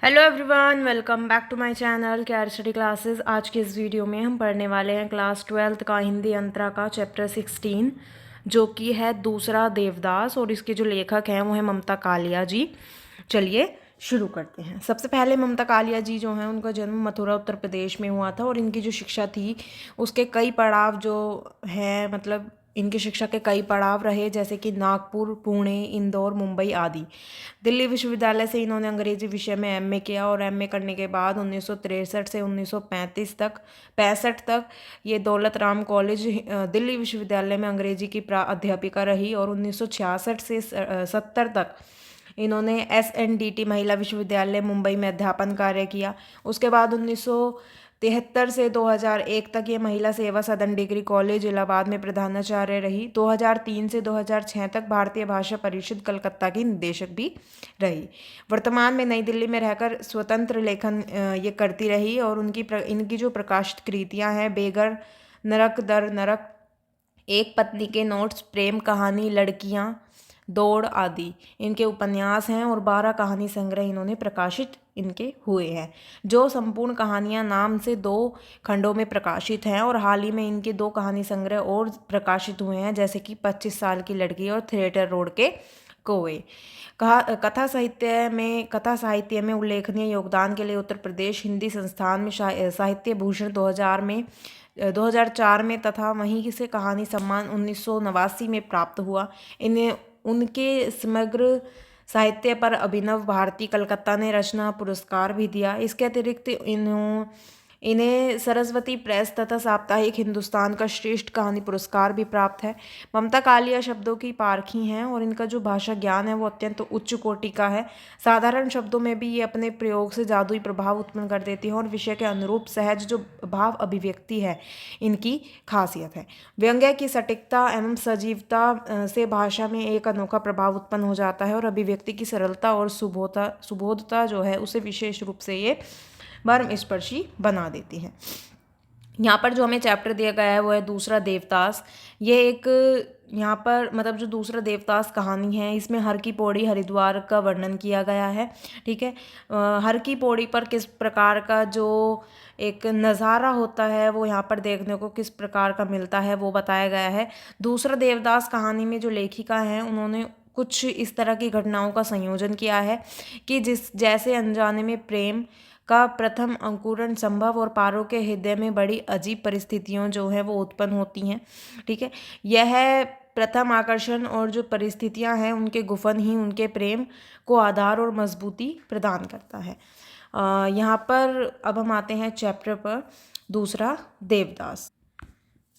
Hello everyone, welcome back to my channel care study classes. आज के इस video में हम पढ़ने वाले हैं क्लास 12th का हिंदी अंतरा का चैप्टर 16, जो कि है दूसरा देवदास, और इसके जो लेखक हैं वो है ममता कालिया जी। चलिए शुरू करते हैं। सबसे पहले ममता कालिया जी जो हैं, उनका जन्म मथुरा उत्तर प्रदेश में हुआ था, और इनकी जो शिक्षा थी उसके कई पड़ाव जो हैं, मतलब इनकी शिक्षा के कई पड़ाव रहे, जैसे कि नागपुर, पुणे, इंदौर, मुंबई आदि। दिल्ली विश्वविद्यालय से इन्होंने अंग्रेजी विषय में एमए किया, और एमए करने के बाद 1963 से 1965 तक ये दौलत राम कॉलेज दिल्ली विश्वविद्यालय में अंग्रेजी की अध्यापिका रही, और 1966 से 70 तक इन्होंने SNDT महिला विश्वविद्यालय मुंबई में अध्यापन कार्य किया। उसके बाद 1973 से 2001 तक ये महिला सेवा सदन डिग्री कॉलेज इलाहाबाद में प्रधानाचार्य रही। 2003 से 2006 तक भारतीय भाषा परिषद कलकत्ता की निदेशक भी रही। वर्तमान में नई दिल्ली में रहकर स्वतंत्र लेखन ये करती रही, और इनकी जो प्रकाशित कृतियाँ हैं, बेगर, नरक दर नरक, एक पत्नी के नोट्स, प्रेम कहानी, लड़कियां, दौड़ आदि इनके उपन्यास हैं, और 12 कहानी संग्रह इन्होंने प्रकाशित इनके हुए हैं, जो संपूर्ण कहानियां नाम से 2 खंडों में प्रकाशित हैं। और हाल ही में इनके 2 कहानी संग्रह और प्रकाशित हुए हैं, जैसे कि 25 साल की लड़की और थिएटर रोड के कौवे। कथा साहित्य में उल्लेखनीय योगदान के लिए उत्तर प्रदेश हिंदी संस्थान में साहित्य भूषण 2004 में तथा वहीं से कहानी सम्मान 1989 में प्राप्त हुआ। इन्हें उनके समग्र साहित्य पर अभिनव भारती कलकत्ता ने रचना पुरस्कार भी दिया। इसके अतिरिक्त इन्हें सरस्वती प्रेस तथा साप्ताहिक हिंदुस्तान का श्रेष्ठ कहानी पुरस्कार भी प्राप्त है। ममता कालिया शब्दों की पारखी हैं, और इनका जो भाषा ज्ञान है वो अत्यंत उच्च कोटि का है। साधारण शब्दों में भी ये अपने प्रयोग से जादुई प्रभाव उत्पन्न कर देती हैं, और विषय के अनुरूप सहज जो भाव अभिव्यक्ति है इनकी खासियत है। व्यंग्य की सटीकता एवं सजीवता से भाषा में एक अनोखा प्रभाव उत्पन्न हो जाता है, और अभिव्यक्ति की सरलता और सुबोधता जो है उसे विशेष रूप से ये मर्मस्पर्शी बना देती हैं। यहाँ पर जो हमें चैप्टर दिया गया है वो है दूसरा देवदास। ये एक यहाँ पर मतलब जो दूसरा देवदास कहानी है, इसमें हर की पौड़ी हरिद्वार का वर्णन किया गया है। ठीक है, हर की पौड़ी पर किस प्रकार का जो एक नज़ारा होता है वो यहाँ पर देखने को किस प्रकार का मिलता है वो बताया गया है। दूसरा देवदास कहानी में जो लेखिका हैं उन्होंने कुछ इस तरह की घटनाओं का संयोजन किया है कि जैसे अनजाने में प्रेम का प्रथम अंकुरण संभव, और पारो के हृदय में बड़ी अजीब परिस्थितियों जो है वो उत्पन्न होती हैं। ठीक है, यह प्रथम आकर्षण और जो परिस्थितियां हैं उनके गुफन ही उनके प्रेम को आधार और मजबूती प्रदान करता है। यहाँ पर अब हम आते हैं चैप्टर पर, दूसरा देवदास।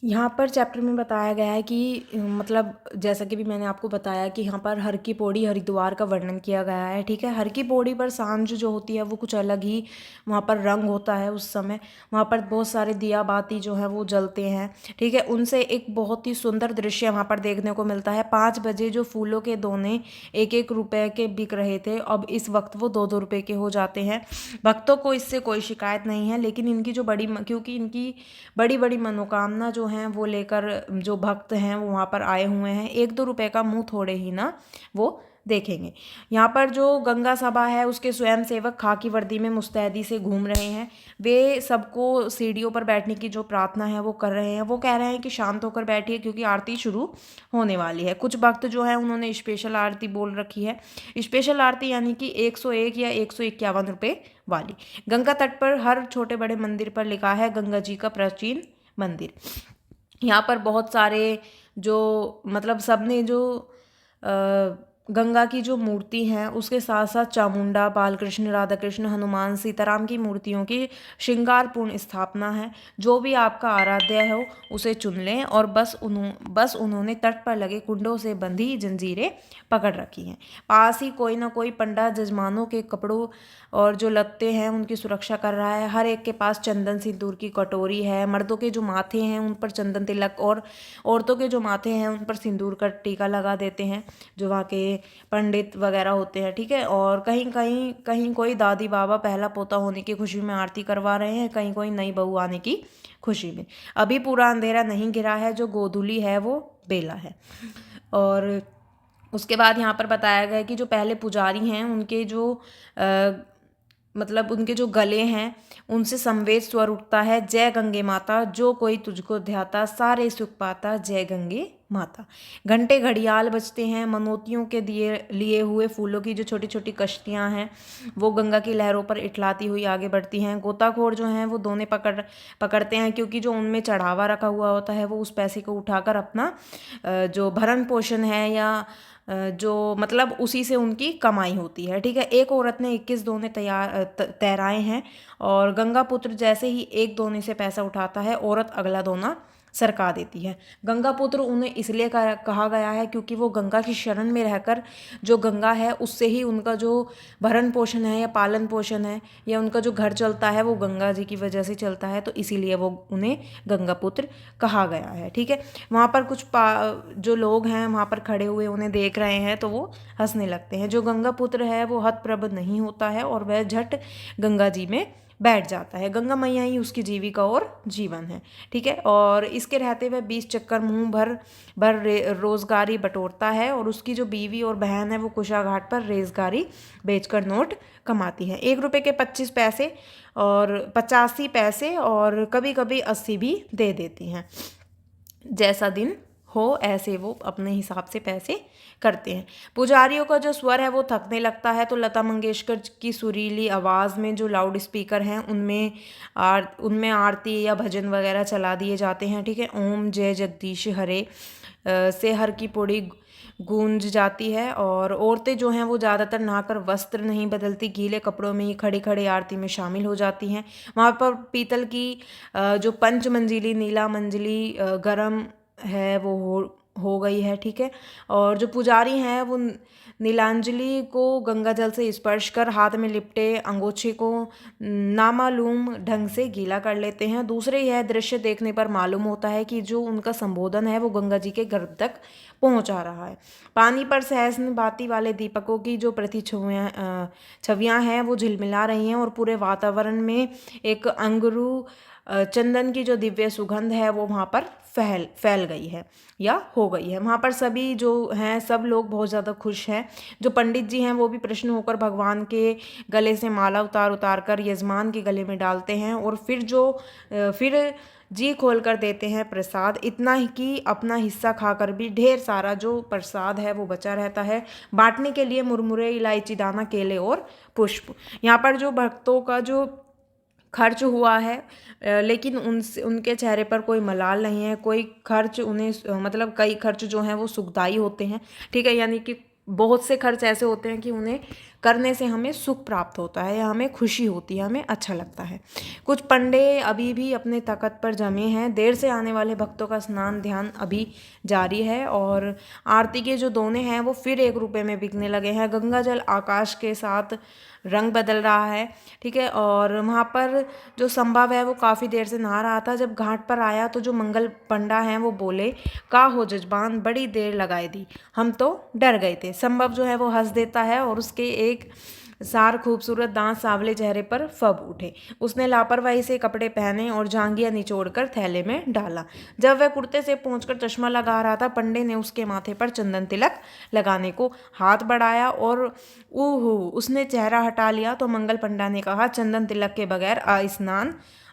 यहाँ पर चैप्टर में बताया गया है कि मतलब जैसा कि भी मैंने आपको बताया कि यहाँ पर हर की पौड़ी हरिद्वार का वर्णन किया गया है। ठीक है, हर की पौड़ी पर सांझ जो होती है वो कुछ अलग ही वहाँ पर रंग होता है उस समय। वहाँ पर बहुत सारे दिया बाती जो है वो जलते हैं। ठीक है, उनसे एक बहुत ही सुंदर दृश्य वहाँ पर देखने को मिलता है। 5 बजे जो फूलों के दोने 1-1 रुपए के बिक रहे थे, अब इस वक्त वो 2-2 रुपए के हो जाते हैं। भक्तों को इससे कोई शिकायत नहीं है, लेकिन इनकी जो क्योंकि इनकी बड़ी बड़ी मनोकामना जो हैं वो लेकर जो भक्त हैं वो वहाँ पर आए हुए हैं, 1-2 रुपए का मुंह थोड़े ही ना वो देखेंगे। यहाँ पर जो गंगा सभा है उसके स्वयं सेवक खाकी वर्दी में मुस्तैदी से घूम रहे हैं। वे सबको सीढ़ियों पर बैठने की जो प्रार्थना है वो कर रहे हैं। वो कह रहे हैं कि शांत होकर बैठिए क्योंकि आरती शुरू होने वाली है। कुछ भक्त जो है उन्होंने स्पेशल आरती बोल रखी है। स्पेशल आरती यानी कि 101 या 151 रुपये वाली। गंगा तट पर हर छोटे बड़े मंदिर पर लिखा है गंगा जी का प्राचीन मंदिर। यहाँ पर बहुत सारे जो मतलब सबने जो गंगा की जो मूर्ति हैं उसके साथ साथ चामुंडा, बालकृष्ण, राधा कृष्ण, हनुमान, सीताराम की मूर्तियों की श्रृंगारपूर्ण स्थापना है। जो भी आपका आराध्य हो उसे चुन लें, और बस उन्होंने तट पर लगे कुंडों से बंधी जंजीरें पकड़ रखी हैं। पास ही कोई ना कोई पंडा जजमानों के कपड़ों और जो लत्ते हैं उनकी सुरक्षा कर रहा है। हर एक के पास चंदन सिंदूर की कटोरी है। मर्दों के जो माथे हैं उन पर चंदन तिलक, और औरतों के जो माथे हैं उन पर सिंदूर का टीका लगा देते हैं जो वहाँ के पंडित वगैरह होते हैं। ठीक है, और कहीं कोई दादी बाबा पहला पोता होने की खुशी में आरती करवा रहे हैं, कहीं कोई नई बहू आने की खुशी में। अभी पूरा अंधेरा नहीं गिरा है, जो गोधूली है वो बेला है। और उसके बाद यहाँ पर बताया गया है कि जो पहले पुजारी हैं उनके जो मतलब उनके जो गले हैं उनसे संवेद स्वर उठता है, जय गंगे माता, जो कोई तुझको ध्याता, सारे सुख पाता, जय गंगे माता। घंटे घड़ियाल बजते हैं, मनोतियों के दिए लिए हुए फूलों की जो छोटी छोटी कश्तियां हैं वो गंगा की लहरों पर इठलाती हुई आगे बढ़ती हैं। गोताखोर जो हैं वो दोने पकड़ते हैं, क्योंकि जो उनमें चढ़ावा रखा हुआ होता है वो उस पैसे को उठाकर अपना जो भरण पोषण है या जो मतलब उसी से उनकी कमाई होती है। ठीक है, एक औरत ने 21 दोने तैराए हैं और गंगा पुत्र जैसे ही एक दोने से पैसा उठाता है, औरत अगला दोना सरका देती है। गंगा पुत्र उन्हें इसलिए कहा गया है क्योंकि वो गंगा की शरण में रहकर जो गंगा है उससे ही उनका जो भरण पोषण है या पालन पोषण है या उनका जो घर चलता है वो गंगा जी की वजह से चलता है, तो इसीलिए वो उन्हें गंगा पुत्र कहा गया है। ठीक है, वहाँ पर कुछ जो लोग हैं वहाँ पर खड़े हुए उन्हें देख रहे हैं तो वो हंसने लगते हैं। जो गंगा पुत्र है वो हतप्रभ नहीं होता है और वह झट गंगा जी में बैठ जाता है। गंगा मैया ही उसकी जीविका और जीवन है। ठीक है, और इसके रहते हुए 20 चक्कर मुंह भर रोजगारी बटोरता है और उसकी जो बीवी और बहन है वो कुशा घाट पर रेजगारी बेचकर नोट कमाती है। 1 रुपये के 25 पैसे और 85 पैसे और कभी कभी 80 भी दे देती हैं। जैसा दिन हो ऐसे वो अपने हिसाब से पैसे करते हैं। पुजारियों का जो स्वर है वो थकने लगता है तो लता मंगेशकर की सुरीली आवाज़ में जो लाउड स्पीकर हैं उनमें आरती या भजन वगैरह चला दिए जाते हैं। ठीक है, ओम जय जगदीश हरे से हर की पौड़ी गूंज जाती है और औरतें जो हैं वो ज़्यादातर नहाकर वस्त्र नहीं बदलती, गीले कपड़ों में ही खड़े खड़े आरती में शामिल हो जाती हैं। वहाँ पर पीतल की जो पंच मंजिली नीला मंजिली गरम है वो हो गई है। ठीक है, और जो पुजारी हैं वो नीलांजलि को गंगा जल से स्पर्श कर हाथ में लिपटे अंगोछे को नामालूम ढंग से गीला कर लेते हैं। दूसरे यह दृश्य देखने पर मालूम होता है कि जो उनका संबोधन है वो गंगा जी के गर्भ तक पहुंचा रहा है। पानी पर सहस्त्र बाती वाले दीपकों की जो छवियां हैं वो झिलमिला रही हैं और पूरे वातावरण में एक अंगुरू चंदन की जो दिव्य सुगंध है वो वहाँ पर फैल गई है या हो गई है। वहाँ पर सभी जो हैं सब लोग बहुत ज़्यादा खुश हैं। जो पंडित जी हैं वो भी प्रसन्न होकर भगवान के गले से माला उतार कर यजमान के गले में डालते हैं और फिर जी खोल कर देते हैं प्रसाद। इतना ही कि अपना हिस्सा खाकर भी ढेर सारा जो प्रसाद है वो बचा रहता है। बांटने के लिए मुरमुरे, इलायची दाना, केले और पुष्प। यहाँ पर जो भक्तों का जो खर्च हुआ है लेकिन उनके चेहरे पर कोई मलाल नहीं है। कोई खर्च उन्हें मतलब कई खर्च जो हैं वो सुखदायी होते हैं। ठीक है, यानी कि बहुत से खर्च ऐसे होते हैं कि उन्हें करने से हमें सुख प्राप्त होता है या हमें खुशी होती है, हमें अच्छा लगता है। कुछ पंडे अभी भी अपने तख्त पर जमे हैं। देर से आने वाले भक्तों का स्नान ध्यान अभी जारी है और आरती के जो दोने हैं वो फिर 1 रुपये में बिकने लगे हैं। गंगा जल आकाश के साथ रंग बदल रहा है। ठीक है, और वहाँ पर जो संभव है वो काफ़ी देर से नहा रहा था। जब घाट पर आया तो जो मंगल पंडा हैं वो बोले, का हो जजमान, बड़ी देर लगाई दी, हम तो डर गए थे। संभव जो है वो हंस देता है और उसके एक सार खूबसूरत दांत सांवले चेहरे पर फब उठे। उसने लापरवाही से कपड़े पहने और जांघिया निचोड़कर थैले में डाला। जब वह कुर्ते से पहुंचकर चश्मा लगा रहा था, पंडे ने उसके माथे पर चंदन तिलक लगाने को हाथ बढ़ाया और उसने चेहरा हटा लिया तो मंगल पंडा ने कहा, चंदन तिलक के बगैर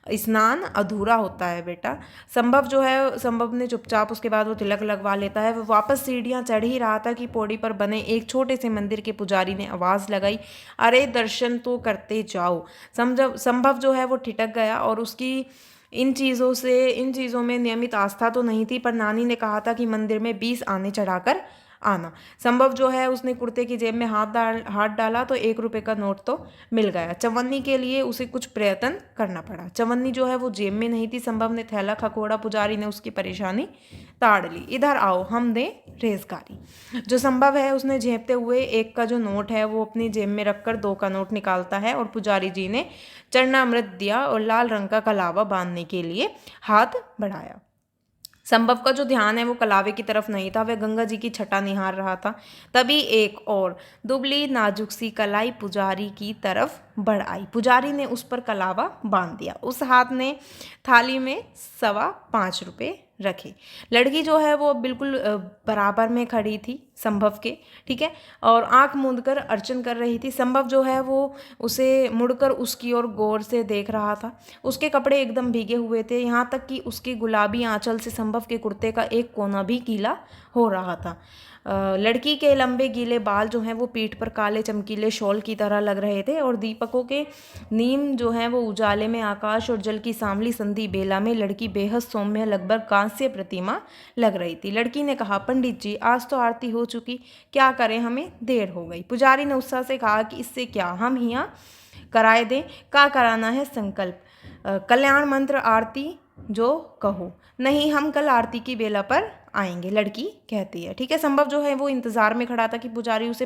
स्नान अधूरा होता है बेटा। संभव ने चुपचाप उसके बाद वो तिलक लगवा लेता है। वो वापस सीढ़ियाँ चढ़ ही रहा था कि पौड़ी पर बने एक छोटे से मंदिर के पुजारी ने आवाज़ लगाई, अरे दर्शन तो करते जाओ। संभव जो है वो ठिठक गया और उसकी इन चीज़ों में नियमित आस्था तो नहीं थी, पर नानी ने कहा था कि मंदिर में 20 आने चढ़ाकर आना। संभव जो है उसने कुर्ते की जेब में हाथ डाला तो 1 रुपये का नोट तो मिल गया। चवन्नी के लिए उसे कुछ प्रयत्न करना पड़ा। चवन्नी जो है वो जेब में नहीं थी। संभव ने थैला खकोड़ा, पुजारी ने उसकी परेशानी ताड़ ली। इधर आओ, हम दें रेजगारी। जो संभव है उसने झेपते हुए 1 का जो नोट है वो अपनी जेब में रखकर 2 का नोट निकालता है और पुजारी जी ने चरणामृत दिया और लाल रंग का कलावा बांधने के लिए हाथ बढ़ाया। संभव का जो ध्यान है वो कलावे की तरफ नहीं था, वह गंगा जी की छटा निहार रहा था। तभी एक और दुबली नाजुक सी कलाई पुजारी की तरफ बढ़ आई। पुजारी ने उस पर कलावा बांध दिया। उस हाथ ने थाली में 5.25 रुपये रखे। लड़की जो है वो बिल्कुल बराबर में खड़ी थी संभव के, ठीक है, और आंख मूंद कर अर्चन कर रही थी। संभव जो है वो उसे मुड़कर उसकी ओर गौर से देख रहा था। उसके कपड़े एकदम भीगे हुए थे, यहाँ तक कि उसकी गुलाबी आंचल से संभव के कुर्ते का एक कोना भी गीला हो रहा था। लड़की के लंबे गीले बाल जो हैं वो पीठ पर काले चमकीले शॉल की तरह लग रहे थे, और दीपकों के नीम जो हैं वो उजाले में आकाश और जल की सांवली संधि बेला में लड़की बेहद सौम्य लगभग कांस्य प्रतिमा लग रही थी। लड़की ने कहा, पंडित जी आज तो आरती हो चुकी, क्या करें, हमें देर हो गई। पुजारी ने उत्साह से कहा कि इससे क्या, हम यहाँ कराए दें, का कराना है संकल्प, कल्याण मंत्र आरती जो कहो। नहीं, हम कल आरती की बेला पर आएंगे, लड़की कहती है। ठीक है, संभव जो है वो इंतज़ार में खड़ा था कि पुजारी उसे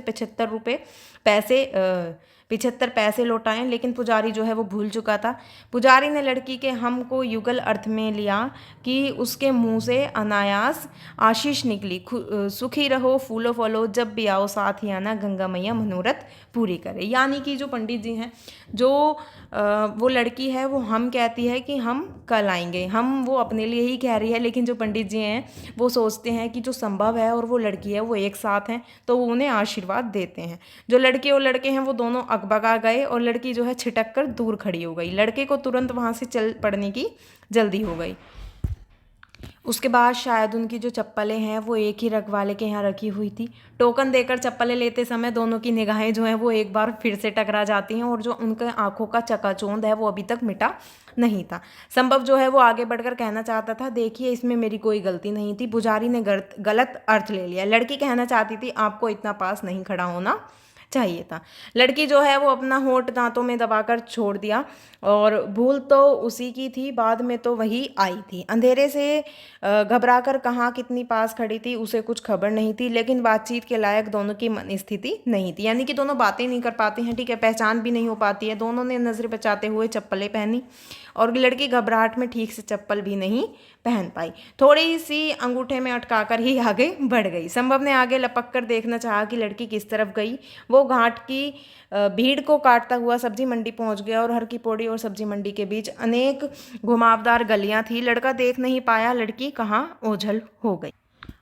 75 पैसे लौटाएं, लेकिन पुजारी जो है वो भूल चुका था। पुजारी ने लड़की के हम को युगल अर्थ में लिया कि उसके मुंह से अनायास आशीष निकली, सुखी रहो फूलो फलो, जब भी आओ साथ ही आना, गंगा मैया मनोरथ पूरी करे। यानी कि जो पंडित जी हैं, जो वो लड़की है वो हम कहती है कि हम कल आएंगे, हम वो अपने लिए ही कह रही है, लेकिन जो पंडित जी हैं वो सोचते हैं कि जो संभव है और वो लड़की है वो एक साथ हैं, तो वो उन्हें आशीर्वाद देते हैं। जो लड़के और लड़के हैं वो दोनों अकबका गए, और लड़की जो है छिटक कर दूर खड़ी हो गई। लड़के को तुरंत वहाँ से चल पड़ने की जल्दी हो गई। उसके बाद शायद उनकी जो चप्पलें हैं वो एक ही रखवाले के यहाँ रखी हुई थी। टोकन देकर चप्पलें लेते समय दोनों की निगाहें जो हैं वो एक बार फिर से टकरा जाती हैं, और जो उनके आंखों का चकाचौंध है वो अभी तक मिटा नहीं था। संभव जो है वो आगे बढ़कर कहना चाहता था, देखिए इसमें मेरी कोई गलती नहीं थी, पुजारी ने गलत अर्थ ले लिया। लड़की कहना चाहती थी, आपको इतना पास नहीं खड़ा होना चाहिए था। लड़की जो है वो अपना होंठ दांतों में दबाकर छोड़ दिया, और भूल तो उसी की थी, बाद में तो वही आई थी। अंधेरे से घबराकर कहाँ कितनी पास खड़ी थी उसे कुछ खबर नहीं थी, लेकिन बातचीत के लायक दोनों की मन स्थिति नहीं थी, यानी कि दोनों बातें नहीं कर पाते हैं, ठीक है, पहचान भी नहीं हो पाती है। दोनों ने नजरें बचाते हुए चप्पलें पहनी, और लड़की घबराहट में ठीक से चप्पल भी नहीं पहन पाई, थोड़ी सी अंगूठे में अटकाकर ही आगे बढ़ गई। संभव ने आगे लपक कर देखना चाहा कि लड़की किस तरफ गई। वो घाट की भीड़ को काटता हुआ सब्जी मंडी पहुंच गया, और हर की पौड़ी और सब्जी मंडी के बीच अनेक घुमावदार गलियां थी। लड़का देख नहीं पाया लड़की कहाँ ओझल हो गई।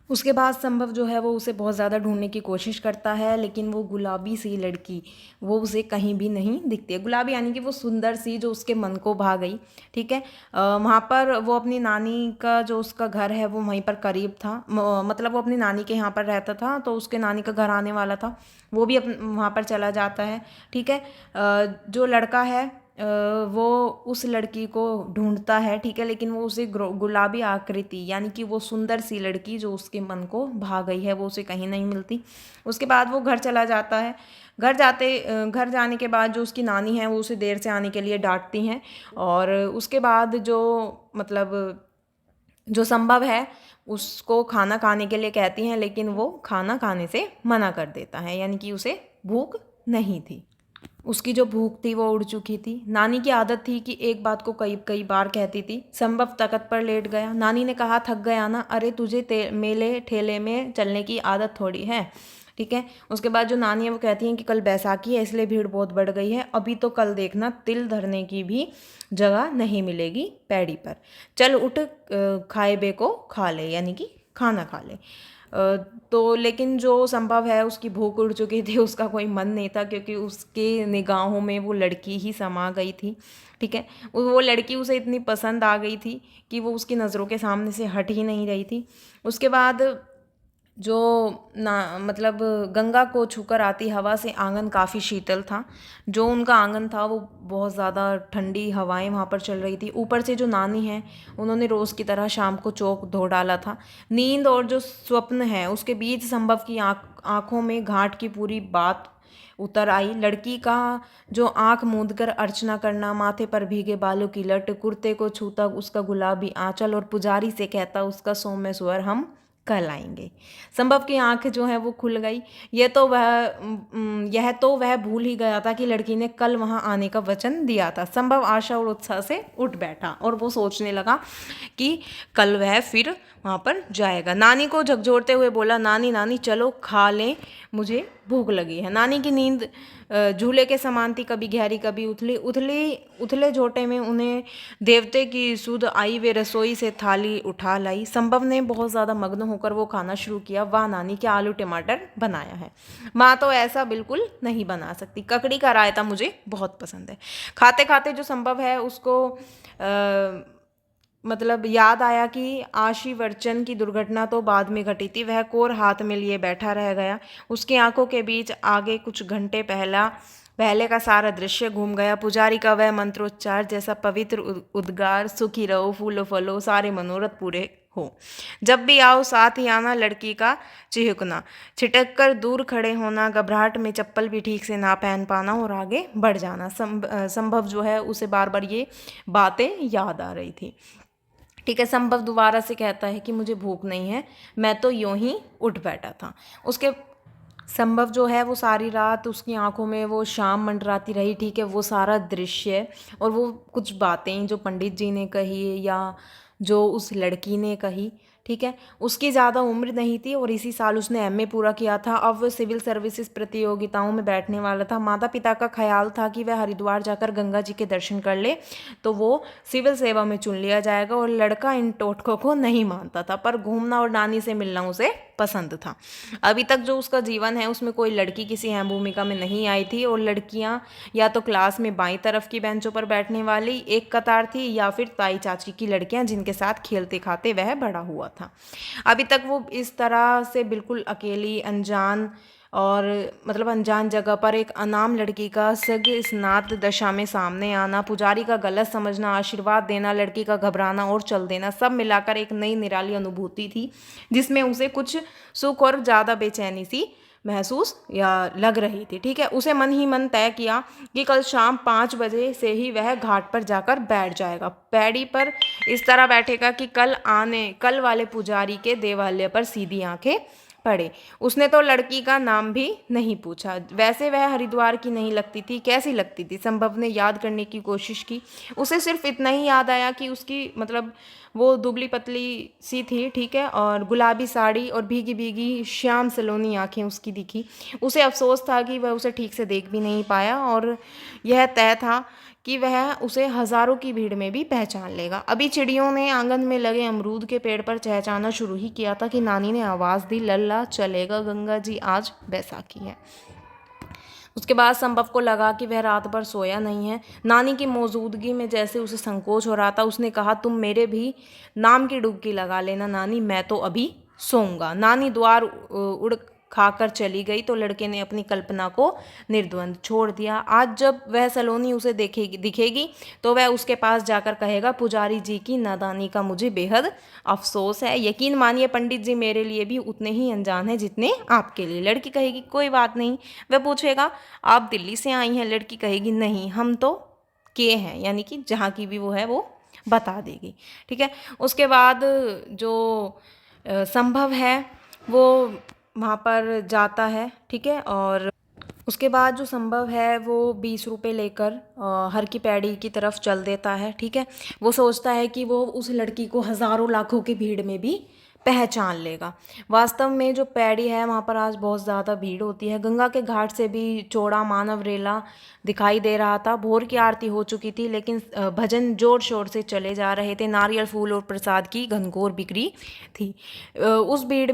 उसके बाद संभव जो है वो उसे बहुत ज़्यादा ढूंढने की कोशिश करता है, लेकिन वो गुलाबी सी लड़की वो उसे कहीं भी नहीं दिखती है। गुलाबी यानी कि वो सुंदर सी जो उसके मन को भा गई, ठीक है। वहाँ पर वो अपनी नानी का जो उसका घर है वो वहीं पर करीब था, मतलब वो अपनी नानी के यहाँ पर रहता था, तो उसके नानी का घर आने वाला था, वो भी वहाँ पर चला जाता है, ठीक है। जो लड़का है वो उस लड़की को ढूंढता है, ठीक है, लेकिन वो उसे गुलाबी आकृति यानी कि वो सुंदर सी लड़की जो उसके मन को भा गई है वो उसे कहीं नहीं मिलती। उसके बाद वो घर चला जाता है। घर जाने के बाद जो उसकी नानी है वो उसे देर से आने के लिए डांटती हैं, और उसके बाद जो मतलब जो संभव है उसको खाना खाने के लिए कहती हैं, लेकिन वो खाना खाने से मना कर देता है, यानी कि उसे भूख नहीं थी। उसकी जो भूख थी वो उड़ चुकी थी। नानी की आदत थी कि एक बात को कई कई बार कहती थी। संभव तख्त पर लेट गया। नानी ने कहा, थक गया ना, अरे तुझे मेले ठेले में चलने की आदत थोड़ी है, ठीक है। उसके बाद जो नानी है वो कहती हैं कि कल बैसाखी है इसलिए भीड़ बहुत बढ़ गई है, अभी तो कल देखना तिल धरने की भी जगह नहीं मिलेगी पैड़ी पर, चल उठ खाए बे को खा ले, यानी कि खाना खा ले। तो लेकिन जो संभव है उसकी भूख उड़ चुकी थी, उसका कोई मन नहीं था, क्योंकि उसके निगाहों में वो लड़की ही समा गई थी, ठीक है। वो लड़की उसे इतनी पसंद आ गई थी कि वो उसकी नज़रों के सामने से हट ही नहीं रही थी। उसके बाद जो मतलब गंगा को छूकर आती हवा से आंगन काफ़ी शीतल था। जो उनका आंगन था वो बहुत ज़्यादा ठंडी हवाएं वहाँ पर चल रही थी। ऊपर से जो नानी है उन्होंने रोज़ की तरह शाम को चौक धो डाला था। नींद और जो स्वप्न है उसके बीच संभव की आँखों में घाट की पूरी बात उतर आई। लड़की का जो आंख मूंद कर अर्चना करना, माथे पर भीगे बालों की लट, कुर्ते को छूता उसका गुलाबी आंचल, और पुजारी से कहता उसका सौम्य स्वर, हम कल आएंगे। संभव की आंख जो है वो खुल गई। यह तो वह भूल ही गया था कि लड़की ने कल वहां आने का वचन दिया था। संभव आशा और उत्साह से उठ बैठा, और वो सोचने लगा कि कल वह फिर वहां पर जाएगा। नानी को झकझोरते हुए बोला, नानी नानी चलो खा लें, मुझे भूख लगी है। नानी की नींद झूले के समान थी, कभी गहरी कभी उथली। उथले झोंटे में उन्हें देवते की सुध आई, वे रसोई से थाली उठा लाई। संभव ने बहुत ज़्यादा मग्न होकर वो खाना शुरू किया। वाह नानी, क्या आलू टमाटर बनाया है, माँ तो ऐसा बिल्कुल नहीं बना सकती। ककड़ी का रायता मुझे बहुत पसंद है। खाते खाते जो संभव है उसको मतलब याद आया कि आशीवर्चन की दुर्घटना तो बाद में घटी थी। वह कोर हाथ में लिए बैठा रह गया। उसकी आंखों के बीच आगे कुछ घंटे पहले का सारा दृश्य घूम गया। पुजारी का वह मंत्रोच्चार जैसा पवित्र उद्गार, सुखी रहो फूलो फलो सारे मनोरथ पूरे हो, जब भी आओ साथ ही आना, लड़की का चिहुकना, छिटक कर दूर खड़े होना, घबराहट में चप्पल भी ठीक से ना पहन पाना और आगे बढ़ जाना। संभव जो है उसे बार बार ये बातें याद आ रही थी। ठीक है, संभव दोबारा से कहता है कि मुझे भूख नहीं है, मैं तो यूं ही उठ बैठा था। उसके संभव जो है वो सारी रात उसकी आंखों में वो शाम मंडराती रही। ठीक है, वो सारा दृश्य और वो कुछ बातें जो पंडित जी ने कही या जो उस लड़की ने कही, ठीक है, उसकी ज़्यादा उम्र नहीं थी और इसी साल उसने एमए पूरा किया था। अब वो सिविल सर्विसेज प्रतियोगिताओं में बैठने वाला था। माता पिता का ख्याल था कि वह हरिद्वार जाकर गंगा जी के दर्शन कर ले तो वो सिविल सेवा में चुन लिया जाएगा। और लड़का इन टोटकों को नहीं मानता था, पर घूमना और नानी से मिलना उसे पसंद था। अभी तक जो उसका जीवन है उसमें कोई लड़की किसी अहम भूमिका में नहीं आई थी और लड़कियां या तो क्लास में बाईं तरफ की बेंचों पर बैठने वाली एक कतार थी या फिर ताई चाची की लड़कियां जिनके साथ खेलते खाते वह बड़ा हुआ था। अभी तक वो इस तरह से बिल्कुल अकेली अनजान और मतलब अनजान जगह पर एक अनाम लड़की का सग स्नात दशा में सामने आना, पुजारी का गलत समझना, आशीर्वाद देना, लड़की का घबराना और चल देना, सब मिलाकर एक नई निराली अनुभूति थी जिसमें उसे कुछ सुख और ज़्यादा बेचैनी सी महसूस या लग रही थी। ठीक है, उसे मन ही मन तय किया कि कल शाम 5 बजे से ही वह घाट पर जाकर बैठ जाएगा। पैड़ी पर इस तरह बैठेगा कि कल वाले पुजारी के देवालय पर सीधी आंखें पड़े। उसने तो लड़की का नाम भी नहीं पूछा। वैसे वह हरिद्वार की नहीं लगती थी, कैसी लगती थी? संभव ने याद करने की कोशिश की। उसे सिर्फ इतना ही याद आया कि उसकी मतलब वो दुबली पतली सी थी, ठीक है, और गुलाबी साड़ी और भीगी भीगी श्याम सलोनी आंखें उसकी दिखी। उसे अफसोस था कि वह उसे ठीक से देख भी नहीं पाया और यह तय था कि वह उसे हजारों की भीड़ में भी पहचान लेगा। अभी चिड़ियों ने आंगन में लगे अमरूद के पेड़ पर चहचहाना शुरू ही किया था कि नानी ने आवाज़ दी, लल्ला चलेगा गंगा जी, आज बैसाखी है। उसके बाद संभव को लगा कि वह रात भर सोया नहीं है। नानी की मौजूदगी में जैसे उसे संकोच हो रहा था। उसने कहा, तुम मेरे भी नाम की डुबकी लगा लेना नानी, मैं तो अभी सोऊंगा। नानी द्वार उड़ खाकर चली गई तो लड़के ने अपनी कल्पना को निर्द्वंद छोड़ दिया। आज जब वह सलोनी उसे दिखेगी तो वह उसके पास जाकर कहेगा, पुजारी जी की नादानी का मुझे बेहद अफसोस है। यकीन मानिए पंडित जी मेरे लिए भी उतने ही अनजान हैं जितने आपके लिए। लड़की कहेगी, कोई बात नहीं। वह पूछेगा, आप दिल्ली से आई हैं? लड़की कहेगी, नहीं, हम तो के हैं, यानी कि जहाँ की भी वो है वो बता देगी। ठीक है, उसके बाद जो संभव है वो वहाँ पर जाता है। ठीक है, और उसके बाद जो संभव है वो 20 रुपये लेकर हर की पैड़ी की तरफ चल देता है। ठीक है, वो सोचता है कि वो उस लड़की को हज़ारों लाखों की भीड़ में भी पहचान लेगा। वास्तव में जो पैड़ी है वहाँ पर आज बहुत ज़्यादा भीड़ होती है। गंगा के घाट से भी चौड़ा मानव रेला दिखाई दे रहा था। भोर की आरती हो चुकी थी लेकिन भजन जोर शोर से चले जा रहे थे। नारियल फूल और प्रसाद की घनघोर बिक्री थी। उस भीड़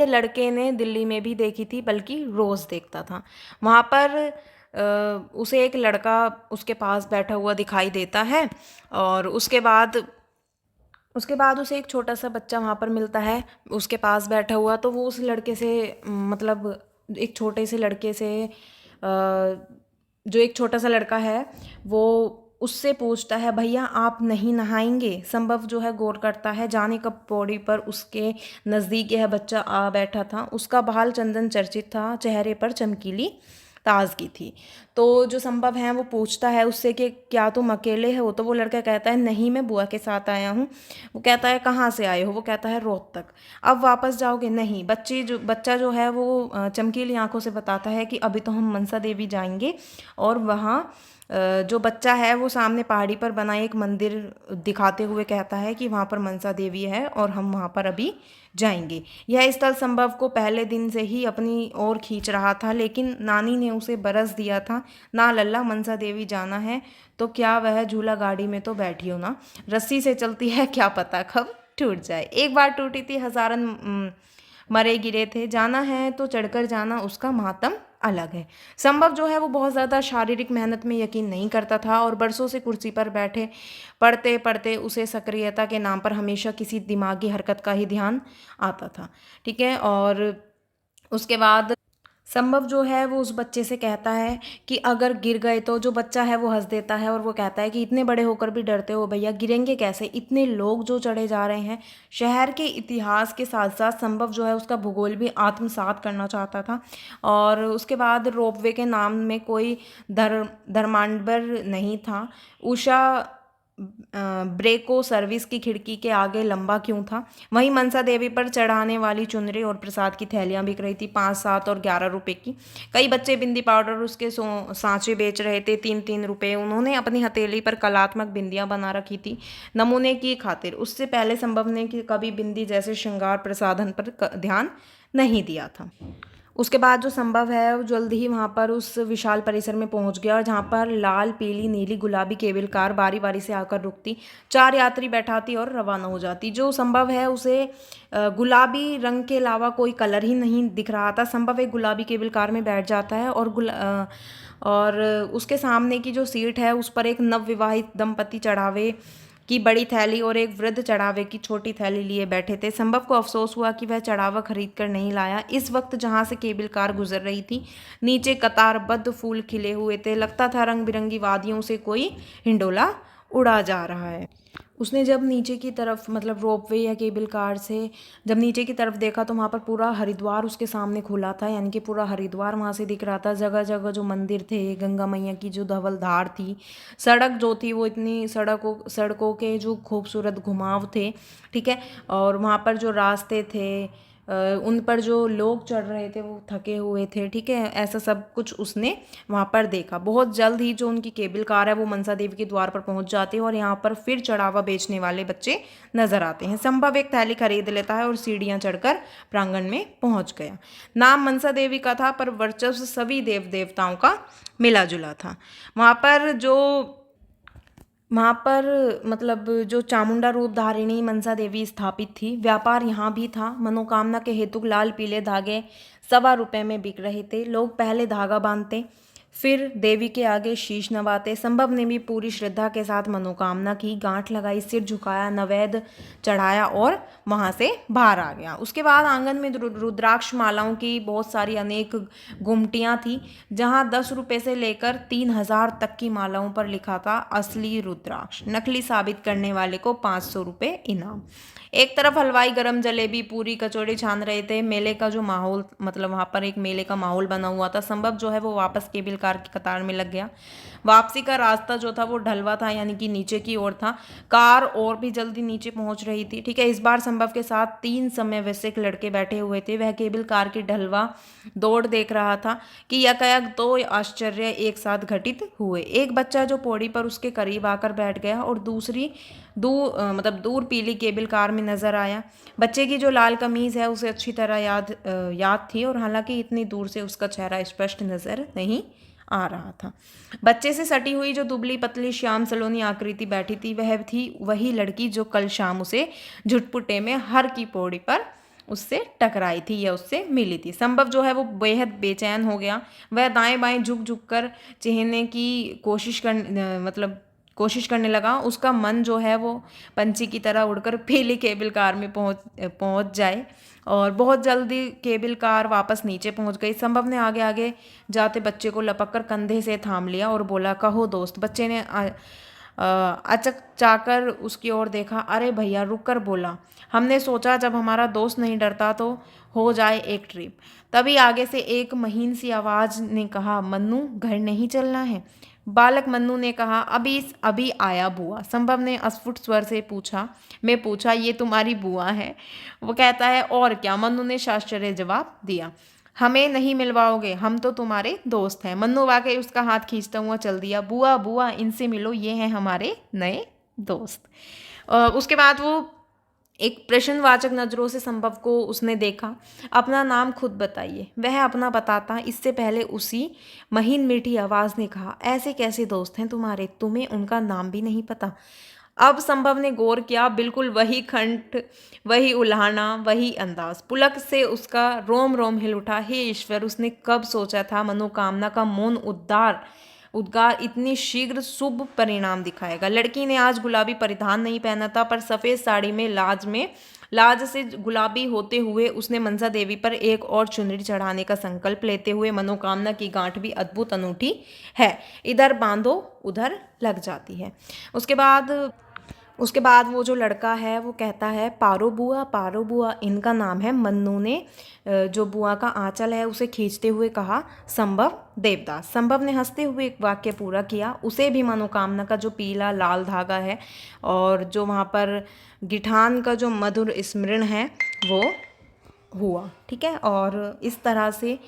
लड़के ने दिल्ली में भी देखी थी, बल्कि रोज़ देखता था। वहाँ पर उसे एक लड़का उसके पास बैठा हुआ दिखाई देता है और उसके बाद उसे एक छोटा सा बच्चा वहाँ पर मिलता है उसके पास बैठा हुआ। तो वो उस लड़के से मतलब एक छोटे से लड़के से जो एक छोटा सा लड़का है वो उससे पूछता है, भैया आप नहीं नहाएंगे? संभव जो है गौर करता है, जाने कब पौड़ी पर उसके नज़दीक यह बच्चा आ बैठा था। उसका बाल चंदन चर्चित था, चेहरे पर चमकीली ताजगी थी। तो जो संभव है वो पूछता है उससे कि क्या तुम अकेले हो, तो वो लड़का कहता है नहीं, मैं बुआ के साथ आया हूँ। वो कहता है कहाँ से आए हो, वो कहता है रोहतक। अब वापस जाओगे? नहीं। बच्चा जो है वो चमकीली आंखों से बताता है कि अभी तो हम मनसा देवी जाएंगे, और वहाँ जो बच्चा है वो सामने पहाड़ी पर बना एक मंदिर दिखाते हुए कहता है कि वहाँ पर मनसा देवी है और हम वहाँ पर अभी जाएंगे। यह स्थल संभव को पहले दिन से ही अपनी ओर खींच रहा था, लेकिन नानी ने उसे बरस दिया था, ना लल्ला, मनसा देवी जाना है तो क्या वह झूला गाड़ी में तो बैठी हो ना, रस्सी से चलती है, क्या पता कब टूट जाए। एक बार टूटी थी, हजारन मरे गिरे थे, जाना है तो चढ़कर जाना, उसका मातम अलग है। संभव जो है वो बहुत ज़्यादा शारीरिक मेहनत में यकीन नहीं करता था और बरसों से कुर्सी पर बैठे पढ़ते पढ़ते उसे सक्रियता के नाम पर हमेशा किसी दिमागी हरकत का ही ध्यान आता था। ठीक है। और उसके बाद संभव जो है वो उस बच्चे से कहता है कि अगर गिर गए तो, जो बच्चा है वो हंस देता है और वो कहता है कि इतने बड़े होकर भी डरते हो भैया, गिरेंगे कैसे, इतने लोग जो चढ़े जा रहे हैं। शहर के इतिहास के साथ साथ संभव जो है उसका भूगोल भी आत्मसात करना चाहता था। और उसके बाद रोपवे के नाम में कोई धर्मांबर नहीं था। उषा ब्रेको सर्विस की खिड़की के आगे लंबा क्यों था। वहीं मनसा देवी पर चढ़ाने वाली चुनरी और प्रसाद की थैलियां बिक रही थी, 5, 7 और 11 रुपए की। कई बच्चे बिंदी पाउडर उसके सांचे बेच रहे थे, 3-3 रुपए। उन्होंने अपनी हथेली पर कलात्मक बिंदियां बना रखी थी नमूने की खातिर। उससे पहले संभव ने कि कभी बिंदी जैसे श्रृंगार प्रसाधन पर ध्यान नहीं दिया था। उसके बाद जो संभव है वो जल्द ही वहाँ पर उस विशाल परिसर में पहुँच गया, और जहाँ पर लाल, पीली, नीली, गुलाबी केबल कार बारी बारी से आकर रुकती, 4 यात्री बैठाती और रवाना हो जाती। जो संभव है उसे गुलाबी रंग के अलावा कोई कलर ही नहीं दिख रहा था। संभव एक गुलाबी केबल कार में बैठ जाता है और उसके सामने की जो सीट है उस पर एक नवविवाहित दंपति चढ़ावे की बड़ी थैली और एक वृद्ध चढ़ावे की छोटी थैली लिए बैठे थे। संभव को अफसोस हुआ कि वह चढ़ावा खरीद कर नहीं लाया। इस वक्त जहाँ से केबल कार गुजर रही थी, नीचे कतारबद्ध फूल खिले हुए थे। लगता था रंग बिरंगी वादियों से कोई हिंडोला उड़ा जा रहा है। उसने जब नीचे की तरफ, मतलब रोपवे या केबल कार से जब नीचे की तरफ देखा तो वहाँ पर पूरा हरिद्वार उसके सामने खुला था, यानी कि पूरा हरिद्वार वहाँ से दिख रहा था। जगह जगह जो मंदिर थे, गंगा मैया की जो धवलधार थी, सड़क जो थी वो इतनी सड़कों के जो खूबसूरत घुमाव थे। ठीक है। और वहाँ पर जो रास्ते थे उन पर जो लोग चढ़ रहे थे वो थके हुए थे। ठीक है। ऐसा सब कुछ उसने वहाँ पर देखा। बहुत जल्द ही जो उनकी केबल कार है वो मनसा देवी के द्वार पर पहुँच जाती है और यहाँ पर फिर चढ़ावा बेचने वाले बच्चे नजर आते हैं। संभव एक थैली खरीद लेता है और सीढ़ियाँ चढ़कर प्रांगण में पहुँच गया। नाम मनसा देवी का था पर वर्चस्व सभी देव देवताओं का मिला जुला था। वहाँ पर मतलब जो चामुंडा रूप धारिणी मनसा देवी स्थापित थी। व्यापार यहाँ भी था। मनोकामना के हेतु लाल पीले धागे 1.25 रुपये में बिक रहे थे। लोग पहले धागा बांधते, फिर देवी के आगे शीश नवाते। संभव ने भी पूरी श्रद्धा के साथ मनोकामना की, गांठ लगाई, सिर झुकाया, नैवेद्य चढ़ाया और वहाँ से बाहर आ गया। उसके बाद आंगन में रुद्राक्ष मालाओं की बहुत सारी अनेक गुमटियाँ थी, जहाँ 10 रुपये से लेकर 3000 तक की मालाओं पर लिखा था असली रुद्राक्ष। नकली साबित करने वाले को 500 रुपये इनाम। एक तरफ हलवाई गरम जलेबी, पूरी, कचौड़ी छान रहे थे। मेले का जो माहौल, मतलब वहाँ पर एक मेले का माहौल बना हुआ था। संभव जो है वो वापस केबल कार की कतार में लग गया। वापसी का रास्ता जो था वो ढलवा था, यानी कि नीचे की ओर था। कार और भी जल्दी नीचे पहुंच रही थी। ठीक है। इस बार संभव के साथ 3 समवयस्क लड़के बैठे हुए थे। वह केबल कार की ढलवा दौड़ देख रहा था कि यकायक 2 आश्चर्य एक साथ घटित हुए। एक बच्चा जो पौड़ी पर उसके करीब आकर बैठ गया और दूर पीली केबल कार में नजर आया। बच्चे की जो लाल कमीज है उसे अच्छी तरह याद थी, और हालांकि इतनी दूर से उसका चेहरा स्पष्ट नजर नहीं आ रहा था। बच्चे से सटी हुई जो दुबली पतली श्याम सलोनी आकृति बैठी थी, वह थी वही लड़की जो कल शाम उसे झुटपुटे में हर की पौड़ी पर उससे टकराई थी या उससे मिली थी। संभव जो है वो बेहद बेचैन हो गया। वह दाएं बाएं झुक झुक कर चहने की कोशिश करने लगा। उसका मन जो है वो पंछी की तरह उड़कर पीली केबल कार में पहुंच जाए, और बहुत जल्दी केबल कार वापस नीचे पहुंच गई। संभव ने आगे आगे जाते बच्चे को लपक कर कंधे से थाम लिया और बोला, कहो दोस्त। बच्चे ने अचकचाकर उसकी ओर देखा। अरे भैया, रुक कर बोला, हमने सोचा जब हमारा दोस्त नहीं डरता तो हो जाए एक ट्रिप। तभी आगे से एक महीन सी आवाज़ ने कहा, मन्नू घर नहीं चलना है? बालक मन्नू ने कहा, अभी आया बुआ। संभव ने अस्फुट स्वर से पूछा, ये तुम्हारी बुआ है? वो कहता है, और क्या? मन्नू ने साश्चर्य जवाब दिया। हमें नहीं मिलवाओगे? हम तो तुम्हारे दोस्त हैं। मन्नू वाकई उसका हाथ खींचता हुआ चल दिया। बुआ बुआ, इनसे मिलो, ये हैं हमारे नए दोस्त। उसके बाद वो एक प्रश्नवाचक नज़रों से संभव को उसने देखा। अपना नाम खुद बताइए। वह अपना बताता, इससे पहले उसी महीन मीठी आवाज़ ने कहा, ऐसे कैसे दोस्त हैं तुम्हारे, तुम्हें उनका नाम भी नहीं पता? अब संभव ने गौर किया, बिल्कुल वही कंठ, वही उल्हाना, वही अंदाज। पुलक से उसका रोम रोम हिल उठा। हे ईश्वर, उसने कब सोचा था मनोकामना का मौन उद्गार इतनी शीघ्र शुभ परिणाम दिखाएगा। लड़की ने आज गुलाबी परिधान नहीं पहना था, पर सफ़ेद साड़ी में लाज से गुलाबी होते हुए उसने मनसा देवी पर एक और चुनरी चढ़ाने का संकल्प लेते हुए मनोकामना की गांठ भी अद्भुत अनूठी है, इधर बांधो उधर लग जाती है। उसके बाद वो जो लड़का है वो कहता है, पारो बुआ, इनका नाम है। मन्नू ने जो बुआ का आंचल है उसे खींचते हुए कहा, संभव देवदास। संभव ने हंसते हुए एक वाक्य पूरा किया। उसे भी मनोकामना का जो पीला लाल धागा है और जो वहाँ पर गिठान का जो मधुर स्मरण है वो हुआ। ठीक है, और इस तरह से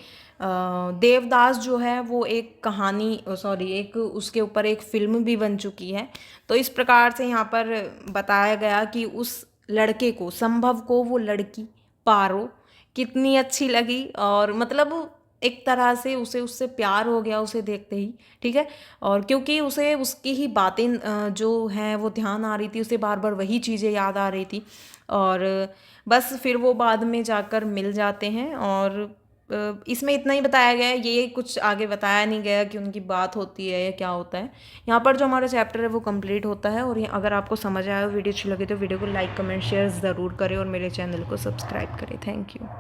देवदास जो है वो एक एक उसके ऊपर एक फिल्म भी बन चुकी है। तो इस प्रकार से यहाँ पर बताया गया कि उस लड़के को, संभव को, वो लड़की पारो कितनी अच्छी लगी, और मतलब एक तरह से उसे उससे प्यार हो गया उसे देखते ही। ठीक है, और क्योंकि उसे उसकी ही बातें जो हैं वो ध्यान आ रही थी, उसे बार बार वही चीज़ें याद आ रही थी, और बस फिर वो बाद में जाकर मिल जाते हैं। और इसमें इतना ही बताया गया है, ये कुछ आगे बताया नहीं गया कि उनकी बात होती है या क्या होता है। यहाँ पर जो हमारा चैप्टर है वो कंप्लीट होता है। और अगर आपको समझ आया, वीडियो अच्छी लगे तो वीडियो को लाइक कमेंट शेयर ज़रूर करें और मेरे चैनल को सब्सक्राइब करें। Thank you.